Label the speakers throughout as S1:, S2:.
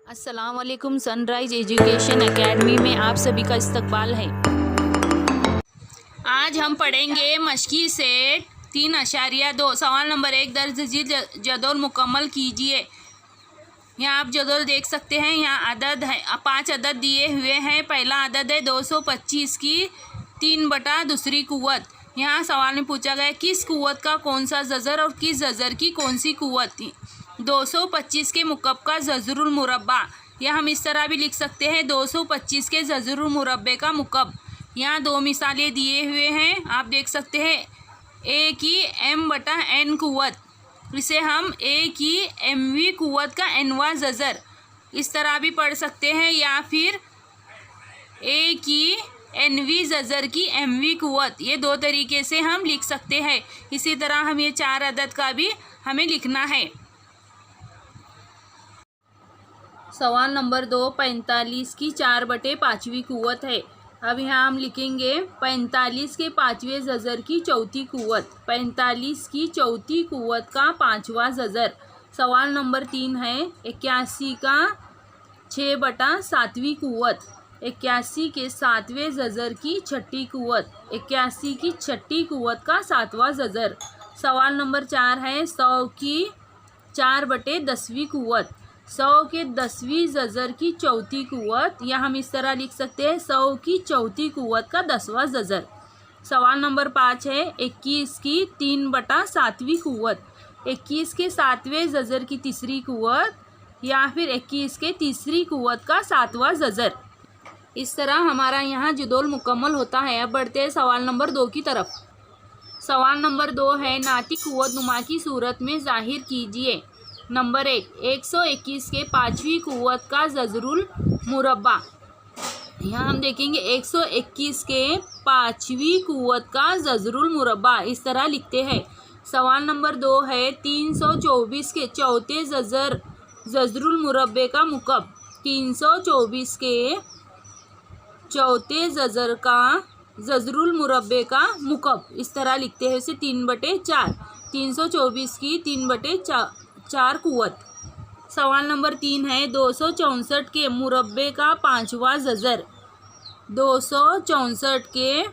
S1: अस्सलाम वालेकुम। Sunrise education academy में आप सभी का इस्तकबाल है। आज हम पढ़ेंगे मशकी सेट 3.2। सवाल नंबर 1, दर्ज जदौल मुकम्मल कीजिए। यहाँ आप जदौल देख सकते हैं। यहाँ अदद है, 5 अदद दिए हुए हैं। पहला अदद है 225 की 3 बटा दूसरी कुव्वत। यहाँ सवाल में पूछा गया किस कुव्वत का कौन सा जज़र और किस जज़र की कौन सी कुव्वत थी। 225 के मुकब का जज़रुल मुरब्बा, या हम इस तरह भी लिख सकते हैं 225 के जज़रुल मुरब्बे का मुकब। यहाँ 2 मिसालें दिए हुए हैं, आप देख सकते हैं। ए की m/n कुव्वत, इसे हम ए की mv कुव्वत का nवा जज़र इस तरह भी पढ़ सकते हैं, या फिर ए की nv जज़र की mv कुव्वत। ये 2 तरीके से हम लिख सकते हैं। इसी तरह हम ये 4 अदद का भी हमें लिखना है। सवाल नंबर 2, 45 की 4/5वीं कुव्वत है। अब यहाँ हम लिखेंगे 45 के 5वें जज़र की चौथी कुव्वत। 45 की चौथी कुव्वत का 5वां जज़र। सवाल नंबर 3 है 81 का 6/7वीं कुव्वत। 81 के 7वें जज़र की छठी कुव्वत। 81 की छठी कुव्वत का 7वां जज़र। सवाल नंबर 4 है 100 की 4/10वीं कुव्वत। 100 के 10वीं जज़र की चौथी कुव्वत, या हम इस तरह लिख सकते हैं 100 की चौथी कुव्वत का 10वां जज़र। सवाल नंबर 5 है 21 की 3/7वीं कुव्वत। 21 के 7वें जज़र की तीसरी कुव्वत, या फिर 21 के तीसरी कुव्वत का 7वां जज़र। इस तरह हमारा यहाँ जदौल मुकम्मल होता है। अब बढ़ते हैं सवाल नंबर 2 की तरफ। सवाल नंबर 2 है नाती कुव्वत नुमा की सूरत में ज़ाहिर कीजिए। नंबर 1, 121 के 5वीं कुव्वत का जज़रुल मुरब्बा। यहाँ हम देखेंगे 121 के 5वीं कुव्वत का जज़रुल मुरब्बा इस तरह लिखते हैं। सवाल नंबर 2 है 324 के चौथे जज़रुल मुरब्बे का मुकब। 324 के चौथे जज़र का जज़रुल मुरब्बे का मुकब इस तरह लिखते हैं। इसे 3/4। 324 की 3/4 कुव्वत। सवाल नंबर 3 है 264 के मुरब्बे का 5वां जज़र। 264 के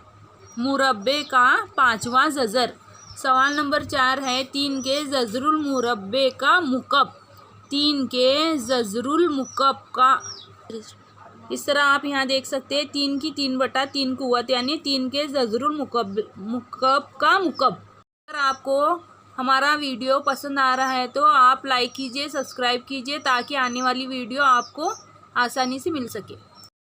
S1: मुरब्बे का 5वां जज़र। सवाल नंबर 4 है 3 के जज़रुल मुरब्बे का मुकब। 3 के जज़रुल मुकब का इस तरह आप यहाँ देख सकते हैं 3 की 3/3 कुव्वत, यानी 3 के जज़रुल मुकब का मुकब। अगर आपको हमारा वीडियो पसंद आ रहा है तो आप लाइक कीजिए, सब्सक्राइब कीजिए, ताकि आने वाली वीडियो आपको आसानी से मिल सके।